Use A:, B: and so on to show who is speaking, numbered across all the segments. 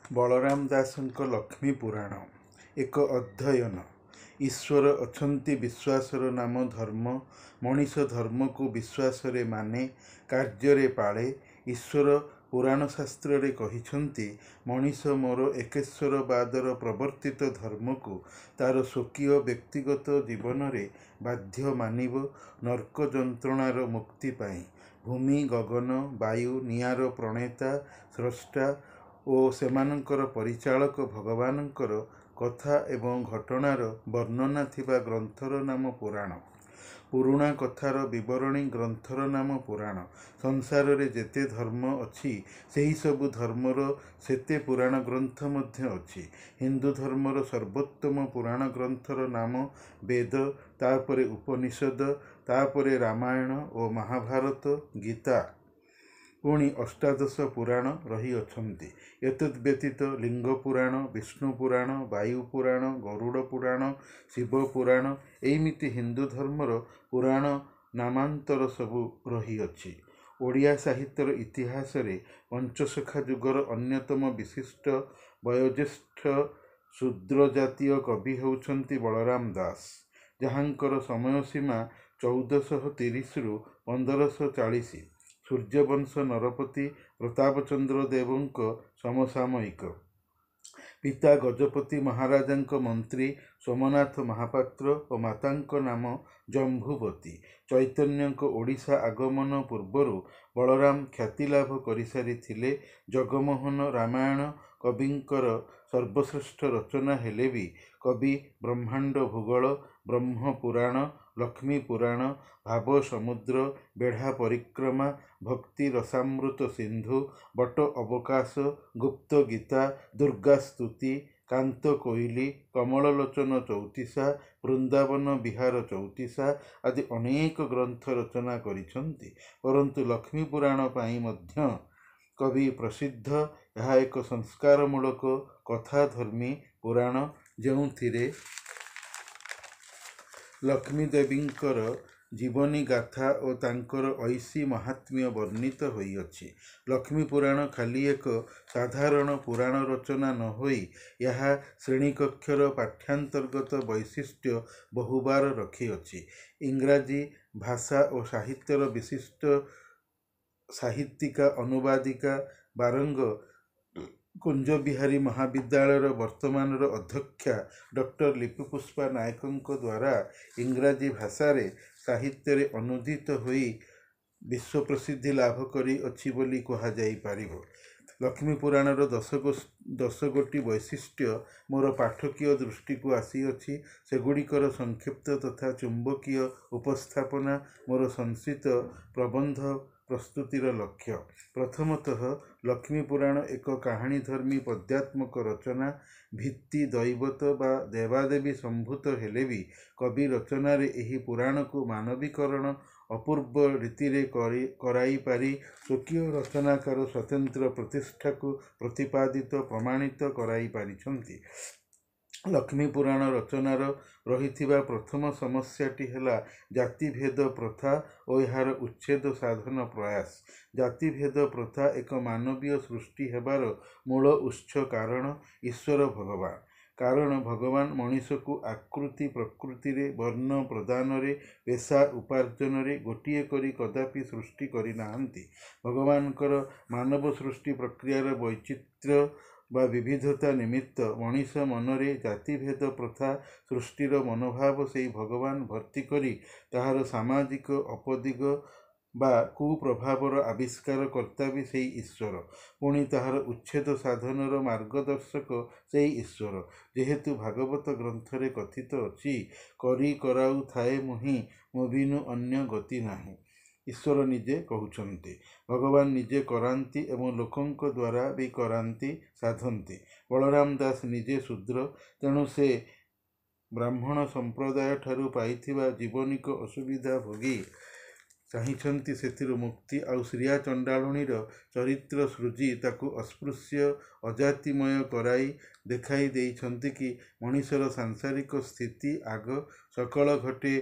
A: ବଳରାମ ଦାସଙ୍କ ଲକ୍ଷ୍ମୀ ପୁରାଣ ଏକ ଅଧ୍ୟୟନ। ଈଶ୍ୱର ଅଛନ୍ତି ବିଶ୍ୱାସର ନାମ ଧର୍ମ। ମଣିଷ ଧର୍ମକୁ ବିଶ୍ୱାସରେ ମାନେ, କାର୍ଯ୍ୟରେ ପାଳେ। ଈଶ୍ୱର ପୁରାଣ ଶାସ୍ତ୍ରରେ କହିଛନ୍ତି, ମଣିଷ ମୋର ଏକେଶ୍ୱରବାଦର ପ୍ରବର୍ତ୍ତିତ ଧର୍ମକୁ ତାର ସ୍ୱକୀୟ ବ୍ୟକ୍ତିଗତ ଜୀବନରେ ବାଧ୍ୟ ମାନିବ ନର୍କ ଯନ୍ତ୍ରଣାର ମୁକ୍ତି ପାଇଁ। ଭୂମି, ଗଗନ, ବାୟୁ, ନିଆଁର ପ୍ରଣେତା, ସ୍ରଷ୍ଟା ଓ ସେମାନଙ୍କର ପରିଚାଳକ ଭଗବାନଙ୍କର କଥା ଏବଂ ଘଟଣାର ବର୍ଣ୍ଣନା ଥିବା ଗ୍ରନ୍ଥର ନାମ ପୁରାଣ। ପୁରୁଣା କଥାର ବିବରଣୀ ଗ୍ରନ୍ଥର ନାମ ପୁରାଣ। ସଂସାରରେ ଯେତେ ଧର୍ମ ଅଛି, ସେହି ସବୁ ଧର୍ମର ସେତେ ପୁରାଣ ଗ୍ରନ୍ଥ ମଧ୍ୟ ଅଛି। ହିନ୍ଦୁ ଧର୍ମର ସର୍ବୋତ୍ତମ ପୁରାଣ ଗ୍ରନ୍ଥର ନାମ ବେଦ, ତାପରେ ଉପନିଷଦ, ତାପରେ ରାମାୟଣ ଓ ମହାଭାରତ, ଗୀତା। ପୁଣି ଅଷ୍ଟାଦଶ ପୁରାଣ ରହିଅଛନ୍ତି। ଏତଦ୍‌ବ୍ୟତୀତ ଲିଙ୍ଗ ପୁରାଣ, ବିଷ୍ଣୁ ପୁରାଣ, ବାୟୁ ପୁରାଣ, ଗରୁଡ଼ ପୁରାଣ, ଶିବ ପୁରାଣ, ଏଇମିତି ହିନ୍ଦୁ ଧର୍ମର ପୁରାଣ ନାମାନ୍ତର ସବୁ ରହିଅଛି। ଓଡ଼ିଆ ସାହିତ୍ୟର ଇତିହାସରେ ପଞ୍ଚସଖା ଯୁଗର ଅନ୍ୟତମ ବିଶିଷ୍ଟ ବୟୋଜ୍ୟେଷ୍ଠ ଶୂଦ୍ରଜାତୀୟ କବି ହେଉଛନ୍ତି ବଳରାମ ଦାସ, ଯାହାଙ୍କର ସମୟସୀମା 1430 1540। ସୂର୍ଯ୍ୟବଂଶ ନରପତି ପ୍ରତାପଚନ୍ଦ୍ର ଦେବଙ୍କ ସମସାମୟିକ। ପିତା ଗଜପତି ମହାରାଜାଙ୍କ ମନ୍ତ୍ରୀ ସୋମନାଥ ମହାପାତ୍ର ଓ ମାତାଙ୍କ ନାମ ଜମ୍ଭୁବତୀ। ଚୈତନ୍ୟଙ୍କ ଓଡ଼ିଶା ଆଗମନ ପୂର୍ବରୁ ବଳରାମ ଖ୍ୟାତିଲାଭ କରିସାରିଥିଲେ। ଜଗମୋହନ ରାମାୟଣ କବିଙ୍କର ସର୍ବଶ୍ରେଷ୍ଠ ରଚନା ହେଲେ ବି କବି ବ୍ରହ୍ମାଣ୍ଡ ଭୂଗୋଳ, ବ୍ରହ୍ମ ପୁରାଣ, ଲକ୍ଷ୍ମୀ ପୁରାଣ, ଭାବ ସମୁଦ୍ର, ବେଢ଼ା ପରିକ୍ରମା, ଭକ୍ତି ରସାମୃତ ସିନ୍ଧୁ, ବଟ ଅବକାଶ, ଗୁପ୍ତ ଗୀତା, ଦୁର୍ଗା ସ୍ତୁତି, କାନ୍ତ କୋଇଲି, କମଳଲୋଚନ ଚଉତିଶା, ବୃନ୍ଦାବନ ବିହାର ଚଉତିଶା ଆଦି ଅନେକ ଗ୍ରନ୍ଥ ରଚନା କରିଛନ୍ତି। ପରନ୍ତୁ ଲକ୍ଷ୍ମୀ ପୁରାଣ ପାଇଁ ମଧ୍ୟ କବି ପ୍ରସିଦ୍ଧ। ଏହା ଏକ ସଂସ୍କାରମୂଳକ କଥାଧର୍ମୀ ପୁରାଣ, ଯେଉଁଥିରେ ଲକ୍ଷ୍ମୀ ଦେବୀଙ୍କର ଜୀବନୀ ଗାଥା ଓ ତାଙ୍କର ଐଶୀ ମହାତ୍ମ୍ୟ ବର୍ଣ୍ଣିତ ହୋଇଅଛି। ଲକ୍ଷ୍ମୀ ପୁରାଣ ଖାଲି ଏକ ସାଧାରଣ ପୁରାଣ ରଚନା ନ ହୋଇ ଏହା ଶ୍ରେଣୀକକ୍ଷର ପାଠ୍ୟାନ୍ତର୍ଗତ ବୈଶିଷ୍ଟ୍ୟ ବହୁବାର ରଖିଅଛି। ଇଂରାଜୀ ଭାଷା ଓ ସାହିତ୍ୟର ବିଶିଷ୍ଟ ସାହିତ୍ୟିକା ଅନୁବାଦିକା ବାରଙ୍ଗ କୁଞ୍ଜବିହାରୀ ମହାବିଦ୍ୟାଳୟର ବର୍ତ୍ତମାନର ଅଧ୍ୟକ୍ଷା ଡକ୍ଟର ଲିପିପୁଷ୍ପା ନାୟକଙ୍କ ଦ୍ୱାରା ଇଂରାଜୀ ଭାଷାରେ ସାହିତ୍ୟରେ ଅନୂଦିତ ହୋଇ ବିଶ୍ୱପ୍ରସିଦ୍ଧି ଲାଭ କରିଅଛି ବୋଲି କୁହାଯାଇପାରିବ। ଲକ୍ଷ୍ମୀ ପୁରାଣର ଦଶଗୋଟି ବୈଶିଷ୍ଟ୍ୟ ମୋର ପାଠକୀୟ ଦୃଷ୍ଟିକୁ ଆସିଅଛି। ସେଗୁଡ଼ିକର ସଂକ୍ଷିପ୍ତ ତଥା ଚୁମ୍ବକୀୟ ଉପସ୍ଥାପନା ମୋର ସଂଶିତ ପ୍ରବନ୍ଧ ପ୍ରସ୍ତୁତିର ଲକ୍ଷ୍ୟ। ପ୍ରଥମତଃ ଲକ୍ଷ୍ମୀ ପୁରାଣ ଏକ କାହାଣୀଧର୍ମୀ ପଦ୍ୟାତ୍ମକ ରଚନା। ଭିତ୍ତି ଦୈବତ ବା ଦେବାଦେବୀ ସମ୍ଭୂତ ହେଲେ ବି କବି ରଚନାରେ ଏହି ପୁରାଣକୁ ମାନବୀକରଣ ଅପୂର୍ବ ରୀତିରେ କରାଇପାରି ସ୍ୱକୀୟ ରଚନାକାର ସ୍ୱତନ୍ତ୍ର ପ୍ରତିଷ୍ଠାକୁ ପ୍ରତିପାଦିତ ପ୍ରମାଣିତ କରାଇପାରିଛନ୍ତି। ଲକ୍ଷ୍ମୀ ପୁରାଣ ରଚନାର ରହିଥିବା ପ୍ରଥମ ସମସ୍ୟାଟି ହେଲା ଜାତିଭେଦ ପ୍ରଥା ଓ ଏହାର ଉଚ୍ଛେଦ ସାଧନ ପ୍ରୟାସ। ଜାତିଭେଦ ପ୍ରଥା ଏକ ମାନବୀୟ ସୃଷ୍ଟି ହେବାର ମୂଳ ଉତ୍ସ କାରଣ ଈଶ୍ୱର ଭଗବାନ। କାରଣ ଭଗବାନ ମଣିଷକୁ ଆକୃତି ପ୍ରକୃତିରେ, ବର୍ଣ୍ଣ ପ୍ରଦାନରେ, ପେଶା ଉପାର୍ଜନରେ ଗୋଟିଏ କରି କଦାପି ସୃଷ୍ଟି କରିନାହାନ୍ତି। ଭଗବାନଙ୍କର ମାନବ ସୃଷ୍ଟି ପ୍ରକ୍ରିୟାର ବୈଚିତ୍ର୍ୟ ବା ବିବିଧତା ନିମିତ୍ତ ମଣିଷ ମନରେ ଜାତିଭେଦ ପ୍ରଥା ସୃଷ୍ଟିର ମନୋଭାବ ସେଇ ଭଗବାନ ଭର୍ତ୍ତି କରି ତାହାର ସାମାଜିକ ଅପଦିଗ ବା କୁପ୍ରଭାବର ଆବିଷ୍କାର କର୍ତ୍ତା ବି ସେଇ ଈଶ୍ୱର। ପୁଣି ତାହାର ଉଚ୍ଛେଦ ସାଧନର ମାର୍ଗଦର୍ଶକ ସେଇ ଈଶ୍ୱର। ଯେହେତୁ ଭାଗବତ ଗ୍ରନ୍ଥରେ କଥିତ ଅଛି, କରି କରାଉଥାଏ ମୁହିଁ ମୋ ବିନୁ ଅନ୍ୟ ଗତି ନାହିଁ। ଈଶ୍ୱର ନିଜେ କହୁଛନ୍ତି। ଭଗବାନ ନିଜେ କରାନ୍ତି ଏବଂ ଲୋକଙ୍କ ଦ୍ୱାରା ବି କରାନ୍ତି, ସାଧନ୍ତି। ବଳରାମ ଦାସ ନିଜେ ଶୂଦ୍ର, ତେଣୁ ସେ ବ୍ରାହ୍ମଣ ସମ୍ପ୍ରଦାୟଠାରୁ ପାଇଥିବା ଜୀବନିକ ଅସୁବିଧା ଭୋଗି ଚାହିଁଛନ୍ତି ସେଥିରୁ ମୁକ୍ତି। ଆଉ ଶ୍ରିୟା ଚଣ୍ଡାଳୁଣୀର ଚରିତ୍ର ସୃଜି ତାକୁ ଅସ୍ପୃଶ୍ୟ ଅଜାତିମୟ କରାଇ ଦେଖାଇ ଦେଇଛନ୍ତି କି ମଣିଷର ସାଂସାରିକ ସ୍ଥିତି ଆଗ, ସକଳ ଘଟେ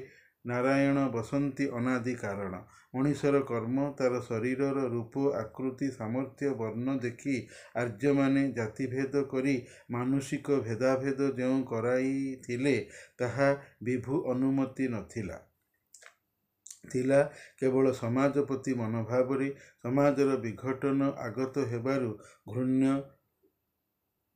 A: ନାରାୟଣ ବସନ୍ତି ଅନାଦି କାରଣ। ମଣିଷର କର୍ମ, ତାର ଶରୀରର ରୂପ, ଆକୃତି, ସାମର୍ଥ୍ୟ, ବର୍ଣ୍ଣ ଦେଖି ଆର୍ଯ୍ୟମାନେ ଜାତିଭେଦ କରି ମାନୁଷିକ ଭେଦାଭେଦ ଯେଉଁ କରାଇଥିଲେ, ତାହା ବିଭୁ ଅନୁମତି ନଥିଲା। ଥିଲା କେବଳ ସମାଜ ପ୍ରତି ମନୋଭାବରେ। ସମାଜର ବିଘଟନ ଆଗତ ହେବାରୁ ଘୃଣ୍ୟ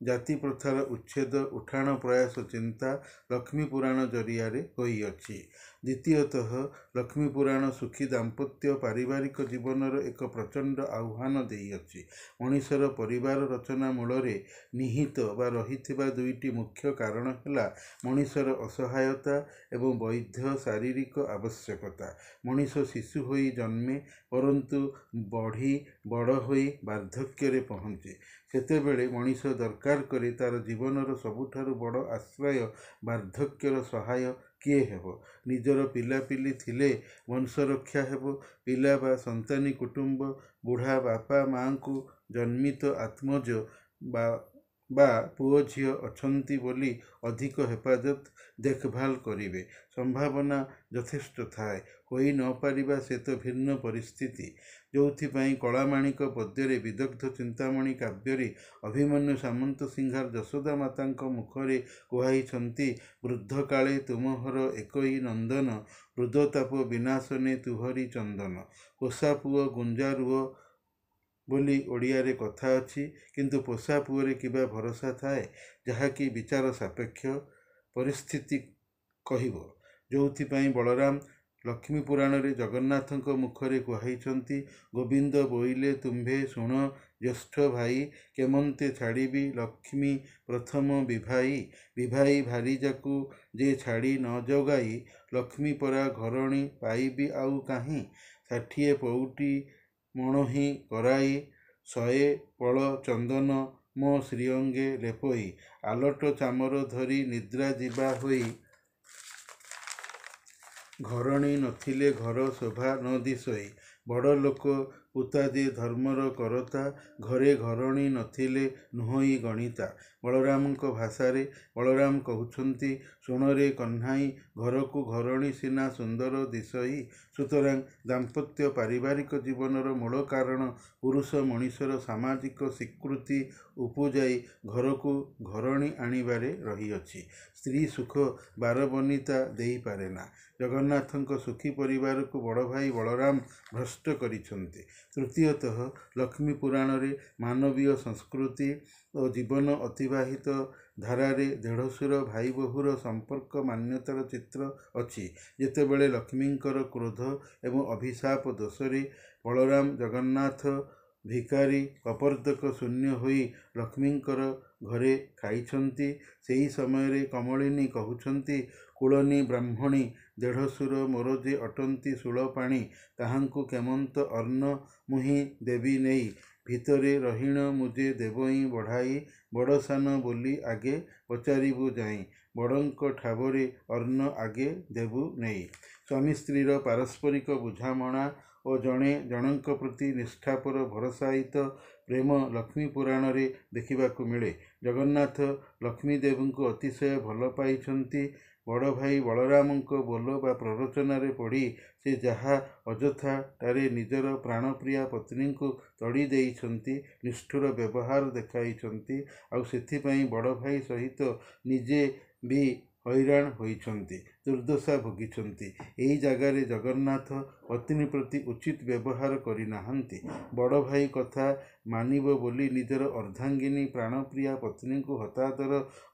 A: ଜାତି ପ୍ରଥାର ଉଚ୍ଛେଦ ଉଠାଣ ପ୍ରୟାସ ଚିନ୍ତା ଲକ୍ଷ୍ମୀ ପୁରାଣ ଜରିଆରେ ହୋଇଅଛି। ଦ୍ୱିତୀୟତଃ ଲକ୍ଷ୍ମୀ ପୁରାଣ ସୁଖୀ ଦାମ୍ପତ୍ୟ ପାରିବାରିକ ଜୀବନର ଏକ ପ୍ରଚଣ୍ଡ ଆହ୍ୱାନ ଦେଇଅଛି। ମଣିଷର ପରିବାର ରଚନା ମୂଳରେ ନିହିତ ବା ରହିଥିବା ଦୁଇଟି ମୁଖ୍ୟ କାରଣ ହେଲା ମଣିଷର ଅସହାୟତା ଏବଂ ବୈଧ ଶାରୀରିକ ଆବଶ୍ୟକତା। ମଣିଷ ଶିଶୁ ହୋଇ ଜନ୍ମେ, ପରନ୍ତୁ ବଢ଼ି ବଡ଼ ହୋଇ ବାର୍ଦ୍ଧକ୍ୟରେ ପହଞ୍ଚେ। ସେତେବେଳେ ମଣିଷ ଦରକାର କରେ ତାର ଜୀବନର ସବୁଠାରୁ ବଡ଼ ଆଶ୍ରୟ। ବାର୍ଦ୍ଧକ୍ୟର ସହାୟ କିଏ ହେବ? ନିଜର ପିଲାପିଲି ଥିଲେ ବଂଶରକ୍ଷା ହେବ। ପିଲା ବା ସନ୍ତାନୀ କୁଟୁମ୍ବ ବୁଢ଼ା ବାପା ମାଙ୍କୁ ଜନ୍ମିତ ଆତ୍ମଜ ବା ପୁଅ ଝିଅ ଅଛନ୍ତି ବୋଲି ଅଧିକ ହେପାଜତ ଦେଖଭାଲ କରିବେ। ସମ୍ଭାବନା ଯଥେଷ୍ଟ ଥାଏ। ହୋଇ ନ ପାରିବା ସେ ତ ଭିନ୍ନ ପରିସ୍ଥିତି। ଯେଉଁଥିପାଇଁ କଳାମାଣିକ ପଦ୍ୟରେ ବିଦଗ୍ଧ ଚିନ୍ତାମଣି କାବ୍ୟରେ ଅଭିମନ୍ୟୁ ସାମନ୍ତସିଂହାର ଯଶୋଦା ମାତାଙ୍କ ମୁଖରେ କୁହାଇଛନ୍ତି, ବୃଦ୍ଧକାଳେ ତୁମହର ଏକଇ ନନ୍ଦନ, ହୃଦତାପ ବିନାଶନେ ତୁହରି ଚନ୍ଦନ। ପୋଷା ପୁଅ ଗୁଞ୍ଜା ରୁଅ ବୋଲି ଓଡ଼ିଆରେ କଥା ଅଛି, କିନ୍ତୁ ପୋଷା ପୁଅରେ କିବା ଭରସା ଥାଏ, ଯାହାକି ବିଚାର ସାପେକ୍ଷ ପରିସ୍ଥିତି କହିବ। ଯେଉଁଥିପାଇଁ ବଳରାମ ଲକ୍ଷ୍ମୀ ପୁରାଣରେ ଜଗନ୍ନାଥଙ୍କ ମୁଖରେ କୁହାଇଛନ୍ତି, ଗୋବିନ୍ଦ ବୋଇଲେ ତୁମ୍ଭେ ଶୁଣ ଜ୍ୟେଷ୍ଠ ଭାଇ, କେମନ୍ତେ ଛାଡ଼ିବି ଲକ୍ଷ୍ମୀ ପ୍ରଥମ ବିଭାଇ। ବିଭାଇ ଭାରିଜାକୁ ଯେ ଛାଡ଼ି ନ ଜଗାଇ, ଲକ୍ଷ୍ମୀ ପରା ଘରଣୀ ପାଇବି ଆଉ କାହିଁ। 60 ପଉଟି ମଣୋହି କରାଇ, 100 ପଳ ଚନ୍ଦନ ମୋ ଶ୍ରୀଅଙ୍ଗେ ଲେପଇ। ଆଲଟ ଚାମର ଧରି ନିଦ୍ରା ଯିବା ହୋଇ, ଘରଣୀ ନଥିଲେ ଘର ଶୋଭା ନ ଦିଶଇ। ବଡ଼ ଲୋକ ପୁତା ଯେ ଧର୍ମର କରତା, ଘରେ ଘରଣୀ ନଥିଲେ ନୁହଁଇ ଗଣିତା। ବଳରାମଙ୍କ ଭାଷାରେ ବଳରାମ କହୁଛନ୍ତି, ଶୁଣରେ କହ୍ନାଇ, ଘରକୁ ଘରଣୀ ସିନା ସୁନ୍ଦର ଦିଶଇ। ସୁତରାଂ ଦାମ୍ପତ୍ୟ ପାରିବାରିକ ଜୀବନର ମୂଳ କାରଣ ପୁରୁଷ ମଣିଷର ସାମାଜିକ ସ୍ୱୀକୃତି ଉପୁଜାଇ ଘରକୁ ଘରଣୀ ଆଣିବାରେ ରହିଅଛି। ସ୍ତ୍ରୀ ସୁଖ ବାରବନିତା ଦେଇପାରେନା। ଜଗନ୍ନାଥଙ୍କ ସୁଖୀ ପରିବାରକୁ ବଡ଼ଭାଇ ବଳରାମ ଭ୍ରଷ୍ଟ କରିଛନ୍ତି। ତୃତୀୟତଃ ଲକ୍ଷ୍ମୀ ପୁରାଣରେ ମାନବୀୟ ସଂସ୍କୃତି ଓ ଜୀବନ ଅତିବାହିତ ଧାରାରେ ଦେଢ଼ଶୁର ଭାଇବୋହୂର ସମ୍ପର୍କ ମାନ୍ୟତାର ଚିତ୍ର ଅଛି। ଯେତେବେଳେ ଲକ୍ଷ୍ମୀଙ୍କର କ୍ରୋଧ ଏବଂ ଅଭିଶାପ ଦୋଷରେ ବଳରାମ ଜଗନ୍ନାଥ ଭିକାରୀ କପର୍ଦ୍ଦକ ଶୂନ୍ୟ ହୋଇ ଲକ୍ଷ୍ମୀଙ୍କର ଘରେ ଖାଇଛନ୍ତି, ସେହି ସମୟରେ କମଳିନୀ କହୁଛନ୍ତି, କୁଳନୀ ବ୍ରାହ୍ମଣୀ ଦେଢ଼ଶୁର ମୋର ଯେ ଅଟନ୍ତି ଶୂଳପାଣି, ତାହାଙ୍କୁ କେମନ୍ତ ଅନ୍ନ ମୁହିଁ ଦେବି ନେଇ। ଭିତରେ ରହିଣ ମୁଜେ ଦେବଇଁ ବଢ଼ାଇ, ବଡ଼ ସାନ ବୋଲି ଆଗେ ପଚାରିବୁ ଯାଇ। ବଡ଼ଙ୍କ ଠାବରେ ଅନ୍ନ ଆଗେ ଦେବୁ ନେଇ। ସ୍ୱାମୀ ସ୍ତ୍ରୀର ପାରସ୍ପରିକ ବୁଝାମଣା ଓ ଜଣେ ଜଣଙ୍କ ପ୍ରତି ନିଷ୍ଠାପର ଭରସାୟିତ ପ୍ରେମ ଲକ୍ଷ୍ମୀ ପୁରାଣରେ ଦେଖିବାକୁ ମିଳେ। ଜଗନ୍ନାଥ ଲକ୍ଷ୍ମୀଦେବୀଙ୍କୁ ଅତିଶୟ ଭଲ ପାଇଛନ୍ତି। ବଡ଼ ଭାଇ ବଳରାମଙ୍କ ବୋଲ ବା ପ୍ରରୋଚନାରେ ପଡ଼ି ସେ ଯାହା ଅଯଥାଟାରେ ନିଜର ପ୍ରାଣପ୍ରିୟା ପତ୍ନୀଙ୍କୁ ତଡ଼ି ଦେଇଛନ୍ତି, ନିଷ୍ଠୁର ବ୍ୟବହାର ଦେଖାଇଛନ୍ତି, ଆଉ ସେଥିପାଇଁ ବଡ଼ ଭାଇ ସହିତ ନିଜେ ବି ହଇରାଣ ହୋଇଛନ୍ତି, ଦୁର୍ଦ୍ଦଶା ଭୋଗିଛନ୍ତି। ଏହି ଜାଗାରେ ଜଗନ୍ନାଥ ପତ୍ନୀ ପ୍ରତି ଉଚିତ ବ୍ୟବହାର କରିନାହାନ୍ତି। ବଡ଼ ଭାଇ କଥା ମାନିବ ବୋଲି ନିଜର ଅର୍ଦ୍ଧାଙ୍ଗିନୀ ପ୍ରାଣପ୍ରିୟା ପତ୍ନୀଙ୍କୁ ହତାଦର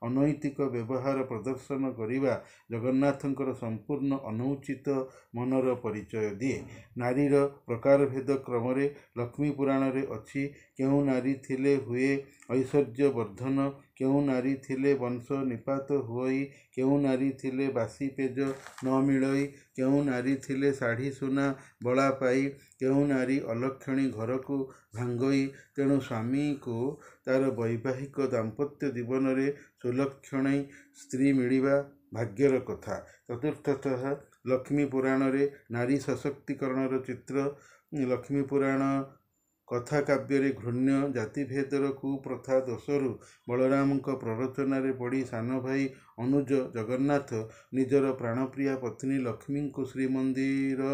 A: ଅନୈତିକ ବ୍ୟବହାର ପ୍ରଦର୍ଶନ କରିବା ଜଗନ୍ନାଥଙ୍କର ସମ୍ପୂର୍ଣ୍ଣ ଅନୌଚିତ ମନର ପରିଚୟ ଦିଏ। ନାରୀର ପ୍ରକାରଭେଦ କ୍ରମରେ ଲକ୍ଷ୍ମୀ ପୁରାଣରେ ଅଛି, କେଉଁ ନାରୀ ଥିଲେ ହୁଏ ଐଶ୍ୱର୍ଯ୍ୟ ବର୍ଦ୍ଧନ, କେଉଁ ନାରୀ ଥିଲେ ବଂଶ ନିପାତ ହୁଅଇ, କେଉଁ ନାରୀ ଥିଲେ ବାସି ପେଜ ନ ମିଳଇ, କେଉଁ ନାରୀ ଥିଲେ ଶାଢ଼ୀ ସୁନା ବଳା ପାଇ, କେଉଁ ନାରୀ ଅଲକ୍ଷଣୀ ଘରକୁ ଭାଙ୍ଗଇ। ତେଣୁ ସ୍ୱାମୀକୁ ତାର ବୈବାହିକ ଦାମ୍ପତ୍ୟ ଜୀବନରେ ସୁଲକ୍ଷଣୀ ସ୍ତ୍ରୀ ମିଳିବା ଭାଗ୍ୟର କଥା। ଚତୁର୍ଥତଃ ଲକ୍ଷ୍ମୀ ପୁରାଣରେ ନାରୀ ସଶକ୍ତିକରଣର ଚିତ୍ର। ଲକ୍ଷ୍ମୀ ପୁରାଣ କଥା କାବ୍ୟରେ ଘୃଣ୍ୟ ଜାତିଭେଦର କୁପ୍ରଥା ଦୋଷରୁ ବଳରାମଙ୍କ ପ୍ରରୋଚନାରେ ପଡ଼ି ସାନ ଭାଇ ଅନୁଜ ଜଗନ୍ନାଥ ନିଜର ପ୍ରାଣପ୍ରିୟା ପତ୍ନୀ ଲକ୍ଷ୍ମୀଙ୍କୁ ଶ୍ରୀମନ୍ଦିର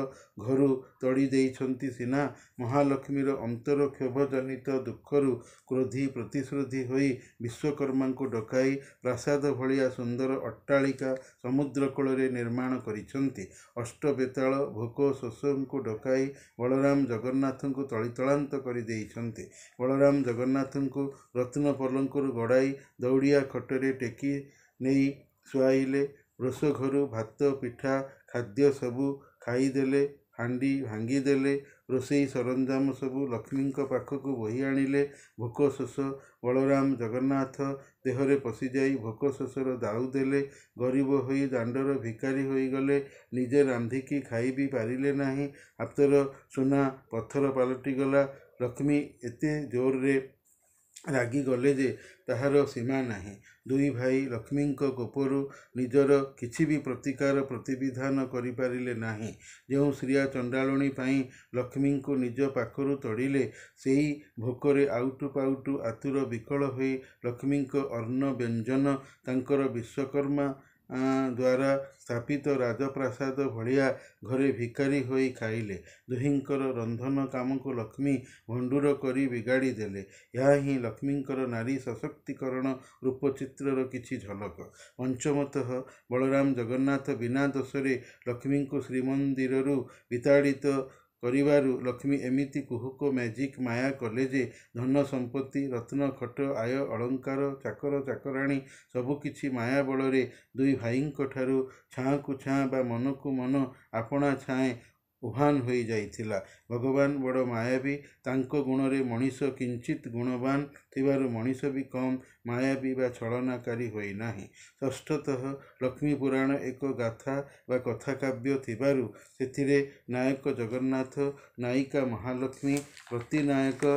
A: ଘରୁ ତଡ଼ି ଦେଇଛନ୍ତି ସିନା, ମହାଲକ୍ଷ୍ମୀର ଅନ୍ତର କ୍ଷୋଭଜନିତ ଦୁଃଖରୁ କ୍ରୋଧୀ ପ୍ରତିଶ୍ରୁତି ହୋଇ ବିଶ୍ୱକର୍ମାଙ୍କୁ ଡକାଇ ପ୍ରାସାଦ ଭଳିଆ ସୁନ୍ଦର ଅଟ୍ଟାଳିକା ସମୁଦ୍ର କୂଳରେ ନିର୍ମାଣ କରିଛନ୍ତି। ଅଷ୍ଟବେତାଳ ଭୋକ ଶୋଷଙ୍କୁ ଡକାଇ ବଳରାମ ଜଗନ୍ନାଥଙ୍କୁ ତଳିତଳାନ୍ତ କରିଦେଇଛନ୍ତି। ବଳରାମ ଜଗନ୍ନାଥଙ୍କୁ ରତ୍ନ ପଲଙ୍କରୁ ଗଡ଼ାଇ ଦଉଡ଼ିଆ ଖଟରେ ଟେକି ନେଇ ଶୁଆଇଲେ। ରୋଷଘରୁ ଭାତ ପିଠା ଖାଦ୍ୟ ସବୁ ଖାଇଦେଲେ। ହାଣ୍ଡି ଭାଙ୍ଗିଦେଲେ। ରୋଷେଇ ସରଞ୍ଜାମ ସବୁ ଲକ୍ଷ୍ମୀଙ୍କ ପାଖକୁ ବୋହି ଆଣିଲେ। ଭୋକ ଶୋଷ ବଳରାମ ଜଗନ୍ନାଥ ଦେହରେ ପଶିଯାଇ ଭୋକ ଶୋଷର ଦାଉ ଦେଲେ। ଗରିବ ହୋଇ ଦାଣ୍ଡର ଭିକାରୀ ହୋଇଗଲେ। ନିଜେ ରାନ୍ଧିକି ଖାଇ ବି ପାରିଲେ ନାହିଁ। ହାତର ସୁନା ପଥର ପାଲଟିଗଲା। ଲକ୍ଷ୍ମୀ ଏତେ ଜୋରରେ ରାଗିଗଲେ ଯେ ତାହାର ସୀମା ନାହିଁ। ଦୁଇ ଭାଇ ଲକ୍ଷ୍ମୀଙ୍କ କୋପରୁ ନିଜର କିଛି ବି ପ୍ରତିକାର ପ୍ରତିବିଧାନ କରିପାରିଲେ ନାହିଁ। ଯେଉଁ ଶ୍ରିୟା ଚଣ୍ଡାଳୁଣୀ ପାଇଁ ଲକ୍ଷ୍ମୀଙ୍କୁ ନିଜ ପାଖରୁ ତଡ଼ିଲେ, ସେଇ ଭୋକରେ ଆଉଟୁ ପାଉଟୁ ଆତୁର ବିକଳ ହୋଇ ଲକ୍ଷ୍ମୀଙ୍କ ଅନ୍ନ ବ୍ୟଞ୍ଜନ ତାଙ୍କର ବିଶ୍ୱକର୍ମା ଦ୍ୱାରା ସ୍ଥାପିତ ରାଜପ୍ରାସାଦ ଭଳିଆ ଘରେ ଭିକାରୀ ହୋଇ ଖାଇଲେ। ଦୁହିଁଙ୍କର ରନ୍ଧନ କାମକୁ ଲକ୍ଷ୍ମୀ ଭଣ୍ଡୁର କରି ବିଗାଡ଼ି ଦେଲେ। ଏହା ହିଁ ଲକ୍ଷ୍ମୀଙ୍କର ନାରୀ ସଶକ୍ତିକରଣ ରୂପଚିତ୍ରର କିଛି ଝଲକ। ପଞ୍ଚମତଃ ବଳରାମ ଜଗନ୍ନାଥ ବିନା ଦୋଷରେ ଲକ୍ଷ୍ମୀଙ୍କୁ ଶ୍ରୀମନ୍ଦିରରୁ ବିତାଡ଼ିତ କରିବାରୁ ଲକ୍ଷ୍ମୀ ଏମିତି କୁହୁକ ମ୍ୟାଜିକ୍ ମାୟା କଲେ ଯେ ଧନ ସମ୍ପତ୍ତି ରତ୍ନ ଖଟ ଆୟ ଅଳଙ୍କାର ଚାକର ଚାକରାଣୀ ସବୁକିଛି ମାୟା ବଳରେ ଦୁଇ ଭାଇଙ୍କଠାରୁ ଛାଁକୁ ଛାଁ ବା ମନକୁ ମନ ଆପଣା ଛାଏଁ ଉଭାନ ହୋଇଯାଇଥିଲା। ଭଗବାନ ବଡ଼ ମାୟାବୀ। ତାଙ୍କ ଗୁଣରେ ମଣିଷ କିଞ୍ଚିତ୍ ଗୁଣବାନ ଥିବାରୁ ମଣିଷ ବି କମ୍ ମାୟାବୀ ବା ଛଳନାକାରୀ ହୋଇନାହିଁ। ଷଷ୍ଠତଃ ଲକ୍ଷ୍ମୀ ପୁରାଣ ଏକ ଗାଥା ବା କଥାକାବ୍ୟ ଥିବାରୁ ସେଥିରେ ନାୟକ ଜଗନ୍ନାଥ, ନାୟିକା ମହାଲକ୍ଷ୍ମୀ, ପ୍ରତିନାୟକ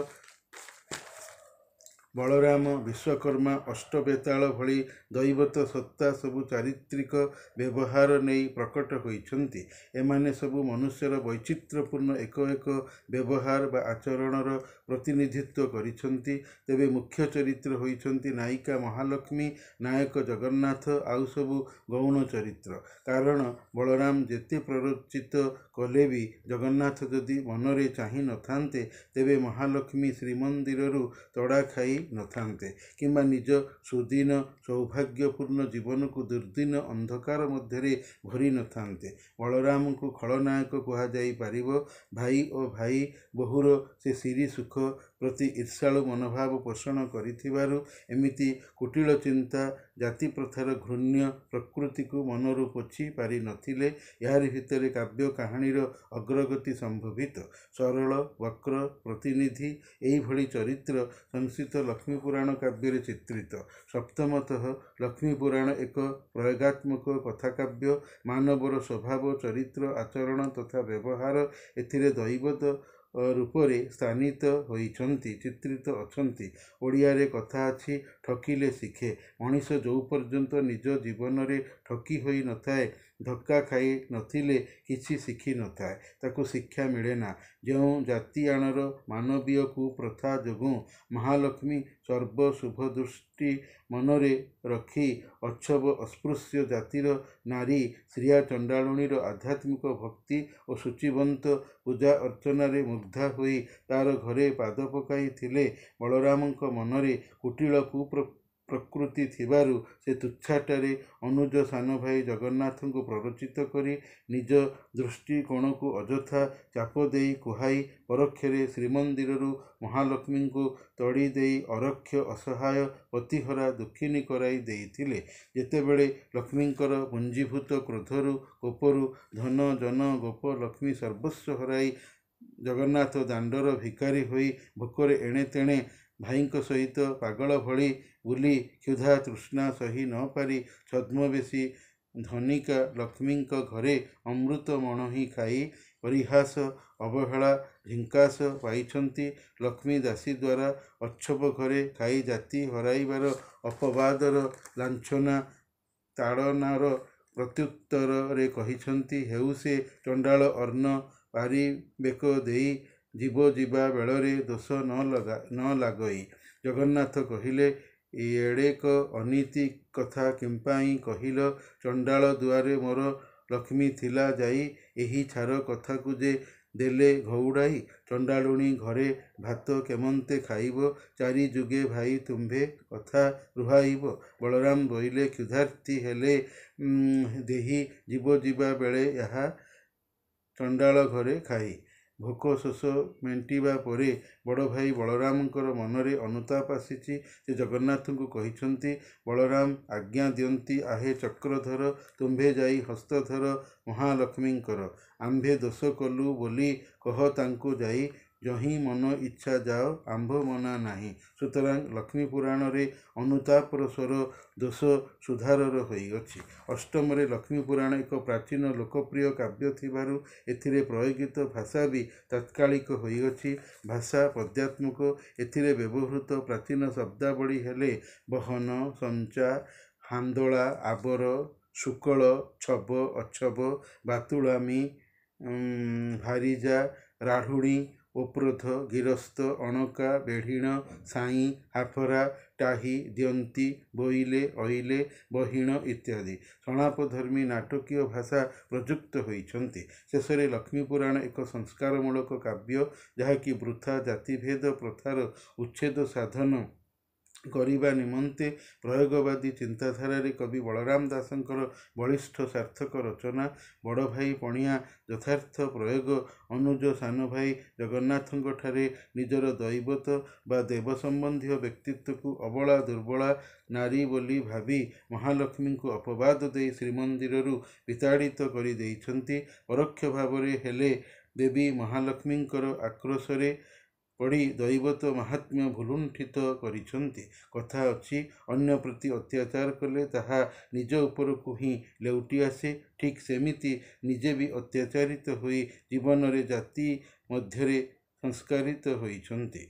A: ବଳରାମ, ବିଶ୍ୱକର୍ମା, ଅଷ୍ଟବେତାଳ ଭଳି ଦୈବତ ସତ୍ତା ସବୁ ଚାରିତ୍ରିକ ବ୍ୟବହାର ନେଇ ପ୍ରକଟ ହୋଇଛନ୍ତି। ଏମାନେ ସବୁ ମନୁଷ୍ୟର ବୈଚିତ୍ର୍ୟପୂର୍ଣ୍ଣ ଏକ ଏକ ବ୍ୟବହାର ବା ଆଚରଣର ପ୍ରତିନିଧିତ୍ୱ କରିଛନ୍ତି। ତେବେ ମୁଖ୍ୟ ଚରିତ୍ର ହୋଇଛନ୍ତି ନାୟିକା ମହାଲକ୍ଷ୍ମୀ, ନାୟକ ଜଗନ୍ନାଥ, ଆଉ ସବୁ ଗୌଣ ଚରିତ୍ର। କାରଣ ବଳରାମ ଯେତେ ପ୍ରରୋଚିତ କଲେ ବି ଜଗନ୍ନାଥ ଯଦି ମନରେ ଚାହିଁ ନଥାନ୍ତେ, ତେବେ ମହାଲକ୍ଷ୍ମୀ ଶ୍ରୀମନ୍ଦିରରୁ ତଡ଼ା ଖାଇ ନଥାନ୍ତେ କିମ୍ବା ନିଜ ସୁଦିନ ସୌଭାଗ୍ୟପୂର୍ଣ୍ଣ ଜୀବନକୁ ଦୁର୍ଦ୍ଦିନ ଅନ୍ଧକାର ମଧ୍ୟରେ ଭରି ନଥାନ୍ତେ। ବଳରାମଙ୍କୁ ଖଳନାୟକ କୁହାଯାଇପାରିବ। ଭାଇ ଓ ଭାଇ ବୋହୂର ସେ ସିରି ସୁଖ ପ୍ରତି ଈର୍ଷାଳୁ ମନୋଭାବ ପୋଷଣ କରିଥିବାରୁ ଏମିତି କୁଟିଳ ଚିନ୍ତା ଜାତିପ୍ରଥାର ଘୃଣ୍ୟ ପ୍ରକୃତିକୁ ମନରୁ ପୋଛି ପାରିନଥିଲେ। ଏହାରି ଭିତରେ କାବ୍ୟ କାହାଣୀର ଅଗ୍ରଗତି ସମ୍ଭବିତ। ସରଳ ବକ୍ର ପ୍ରତିନିଧି ଏଇଭଳି ଚରିତ୍ର ସଂସ୍କୃତ ଲକ୍ଷ୍ମୀପୁରାଣ କାବ୍ୟରେ ଚିତ୍ରିତ। ସପ୍ତମତଃ ଲକ୍ଷ୍ମୀପୁରାଣ ଏକ ପ୍ରୟୋଗାତ୍ମକ କଥାକାବ୍ୟ। ମାନବର ସ୍ୱଭାବ ଚରିତ୍ର ଆଚରଣ ତଥା ବ୍ୟବହାର ଏଥିରେ ଦୈବତ ରୂପରେ ସ୍ଥାନିତ ହୋଇଛନ୍ତି, ଚିତ୍ରିତ ଅଛନ୍ତି। ଓଡ଼ିଆରେ କଥା ଅଛି, ଠକିଲେ ଶିଖେ। ମଣିଷ ଯୋଉ ପର୍ଯ୍ୟନ୍ତ ନିଜ ଜୀବନରେ ଠକି ହୋଇ ନଥାଏ, ଧକ୍କା ଖାଇ ନଥିଲେ କିଛି ଶିଖି ନଥାଏ, ତାକୁ ଶିକ୍ଷା ମିଳେନା। ଯେଉଁ ଜାତିଆଣର ମାନବୀୟ କୁପ୍ରଥା ଯୋଗୁଁ ମହାଲକ୍ଷ୍ମୀ ସର୍ବ ଶୁଭଦୃଷ୍ଟି ମନରେ ରଖି ଅଛବ ଅସ୍ପୃଶ୍ୟ ଜାତିର ନାରୀ ଶ୍ରିୟା ଚଣ୍ଡାଳୁଣୀର ଆଧ୍ୟାତ୍ମିକ ଭକ୍ତି ଓ ସୂଚୀବନ୍ତ ପୂଜା ଅର୍ଚ୍ଚନାରେ ମୁଗ୍ଧା ହୋଇ ତାର ଘରେ ପାଦ ପକାଇଥିଲେ, ବଳରାମଙ୍କ ମନରେ କୁଟିଳ ପ୍ରକୃତି ଥିବାରୁ ସେ ତୁଚ୍ଛାଟାରେ ଅନୁଜ ସାନଭାଇ ଜଗନ୍ନାଥଙ୍କୁ ପ୍ରରୋଚିତ କରି ନିଜ ଦୃଷ୍ଟିକୋଣକୁ ଅଯଥା ଚାପ ଦେଇ କୁହାଇ ପରୋକ୍ଷରେ ଶ୍ରୀମନ୍ଦିରରୁ ମହାଲକ୍ଷ୍ମୀଙ୍କୁ ତଡ଼ି ଦେଇ ଅରକ୍ଷ ଅସହାୟ ପତିହରା ଦୁଃଖିନୀ କରାଇ ଦେଇଥିଲେ। ଯେତେବେଳେ ଲକ୍ଷ୍ମୀଙ୍କର ପୁଞ୍ଜୀଭୂତ କ୍ରୋଧରୁ କୋପରୁ ଧନ ଜନ ଗୋପ ଲକ୍ଷ୍ମୀ ସର୍ବସ୍ୱ ହରାଇ ଜଗନ୍ନାଥ ଦାଣ୍ଡର ଭିକାରୀ ହୋଇ ଭୋକରେ ଏଣେ ତେଣେ ଭାଇଙ୍କ ସହିତ ପାଗଳ ଭଳି ବୁଲି କ୍ଷୁଧା ତୃଷ୍ଣା ସହି ନପାରି ଛଦ୍ମବେଶୀ ଧନିକା ଲକ୍ଷ୍ମୀଙ୍କ ଘରେ ଅମୃତ ମଣୋହି ଖାଇ ପରିହାସ ଅବହେଳା ଝିଙ୍କାସ ପାଇଛନ୍ତି। ଲକ୍ଷ୍ମୀ ଦାସୀ ଦ୍ୱାରା ଅଛବ ଘରେ ଖାଇ ଜାତି ହରାଇବାର ଅପବାଦର ଲାଞ୍ଛନା ତାଡ଼ନାର ପ୍ରତ୍ୟୁତ୍ତରରେ କହିଛନ୍ତି, ହେଉ ସେ ଚଣ୍ଡାଳ ଅର୍ଣ୍ଣ ପାରିବେକ ଦେଇ ଜୀବ ଯିବା ବେଳରେ ଦୋଷ ନ ଲାଗଇ। ଜଗନ୍ନାଥ କହିଲେ, ଏଡ଼େକ ଅନୀତି କଥା କିମ୍ପାଇଁ କହିଲ? ଚଣ୍ଡାଳ ଦୁଆରେ ମୋର ଲକ୍ଷ୍ମୀ ଥିଲା ଯାଇ, ଏହି ଛାର କଥାକୁ ଯେ ଦେଲେ ଘଉଡ଼ାଇ। ଚଣ୍ଡାଳୁଣୀ ଘରେ ଭାତ କେମନ୍ତେ ଖାଇବ? ଚାରି ଯୁଗେ ଭାଇ ତୁମ୍ଭେ କଥା ରୁହାଇବ। ବଳରାମ ବୋଇଲେ, କ୍ଷୁଧାର୍ତ୍ତୀ ହେଲେ ଦେହି ଜୀବ ଯିବା ବେଳେ ଏହା ଚଣ୍ଡାଳ ଘରେ ଖାଇ। ଭୋକ ଶୋଷ ମେଣ୍ଟିବା ପରେ ବଡ଼ଭାଇ ବଳରାମଙ୍କର ମନରେ ଅନୁତାପ ଆସିଛି। ସେ ଜଗନ୍ନାଥଙ୍କୁ କହିଛନ୍ତି, ବଳରାମ ଆଜ୍ଞା ଦିଅନ୍ତି, ଆହେ ଚକ୍ରଧର, ତୁମ୍ଭେ ଯାଇ ହସ୍ତ ଧର ମହାଲକ୍ଷ୍ମୀଙ୍କର। ଆମ୍ଭେ ଦୋଷ କଲୁ ବୋଲି କହ ତାଙ୍କୁ ଯାଇ, ଯହିଁ ମନ ଇଚ୍ଛା ଯାଅ, ଆମ୍ଭ ମନା ନାହିଁ। ସୁତରାଂ ଲକ୍ଷ୍ମୀ ପୁରାଣରେ ଅନୁତାପର ସ୍ୱର ଦୋଷ ସୁଧାରର ହୋଇଅଛି। ଅଷ୍ଟମରେ ଲକ୍ଷ୍ମୀ ପୁରାଣ ଏକ ପ୍ରାଚୀନ ଲୋକପ୍ରିୟ କାବ୍ୟ ଥିବାରୁ ଏଥିରେ ପ୍ରୟୋଗିତ ଭାଷା ବି ତାତ୍କାଳିକ ହୋଇଅଛି। ଭାଷା ପଦ୍ୟାତ୍ମକ। ଏଥିରେ ବ୍ୟବହୃତ ପ୍ରାଚୀନ ଶବ୍ଦାବଳୀ ହେଲେ ବହନ, ସଞ୍ଚା, ହାନ୍ଦୋଳା, ଆବର, ଶୁକଳ, ଛବ, ଅଛବ, ବାତୁଳାମି, ଭାରିଜା, ରାଢ଼ୁଣୀ, ଓପ୍ରୋଧ, ଗିରସ୍ତ, ଅଣକା, ବେଢ଼ିଣ, ସାଇଁ, ହାଫରା, ଟାହି, ଦିଅନ୍ତି, ବୋଇଲେ, ଅଇଲେ, ବହିଣ ଇତ୍ୟାଦି ସଂଳାପଧର୍ମୀ ନାଟକୀୟ ଭାଷା ପ୍ରଯୁକ୍ତ ହୋଇଛନ୍ତି। ଶେଷରେ ଲକ୍ଷ୍ମୀ ପୁରାଣ ଏକ ସଂସ୍କାରମୂଳକ କାବ୍ୟ, ଯାହାକି ବୃଥା ଜାତିଭେଦ ପ୍ରଥାର ଉଚ୍ଛେଦ ସାଧନ କରିବା ନିମନ୍ତେ ପ୍ରୟୋଗବାଦୀ ଚିନ୍ତାଧାରାରେ କବି ବଳରାମ ଦାସଙ୍କର ବଳିଷ୍ଠ ସାର୍ଥକ ରଚନା। ବଡ଼ ଭାଇ ପଣିଆ ଯଥାର୍ଥ ପ୍ରୟୋଗ ଅନୁଜ ସାନଭାଇ ଜଗନ୍ନାଥଙ୍କଠାରେ ନିଜର ଦୈବତ ବା ଦେବ ସମ୍ବନ୍ଧୀୟ ବ୍ୟକ୍ତିତ୍ୱକୁ ଅବଳା ଦୁର୍ବଳା ନାରୀ ବୋଲି ଭାବି ମହାଲକ୍ଷ୍ମୀଙ୍କୁ ଅପବାଦ ଦେଇ ଶ୍ରୀମନ୍ଦିରରୁ ବିତାଡ଼ିତ କରି ଦେଇଛନ୍ତି। ପରୋକ୍ଷ ଭାବରେ ହେଲେ ଦେବୀ ମହାଲକ୍ଷ୍ମୀଙ୍କର ଆକ୍ରୋଶରେ ପଡ଼ି ଦୈବତ ମାହାତ୍ମ୍ୟ ଭୁଲୁଣ୍ଠିତ କରିଛନ୍ତି। କଥା ଅଛି, ଅନ୍ୟ ପ୍ରତି ଅତ୍ୟାଚାର କଲେ ତାହା ନିଜ ଉପରକୁ ହିଁ ଲେଉଟି ଆସେ। ଠିକ୍ ସେମିତି ନିଜେ ବି ଅତ୍ୟାଚାରିତ ହୋଇ ଜୀବନରେ ଜାତି ମଧ୍ୟରେ ସଂସ୍କାରିତ ହୋଇଛନ୍ତି।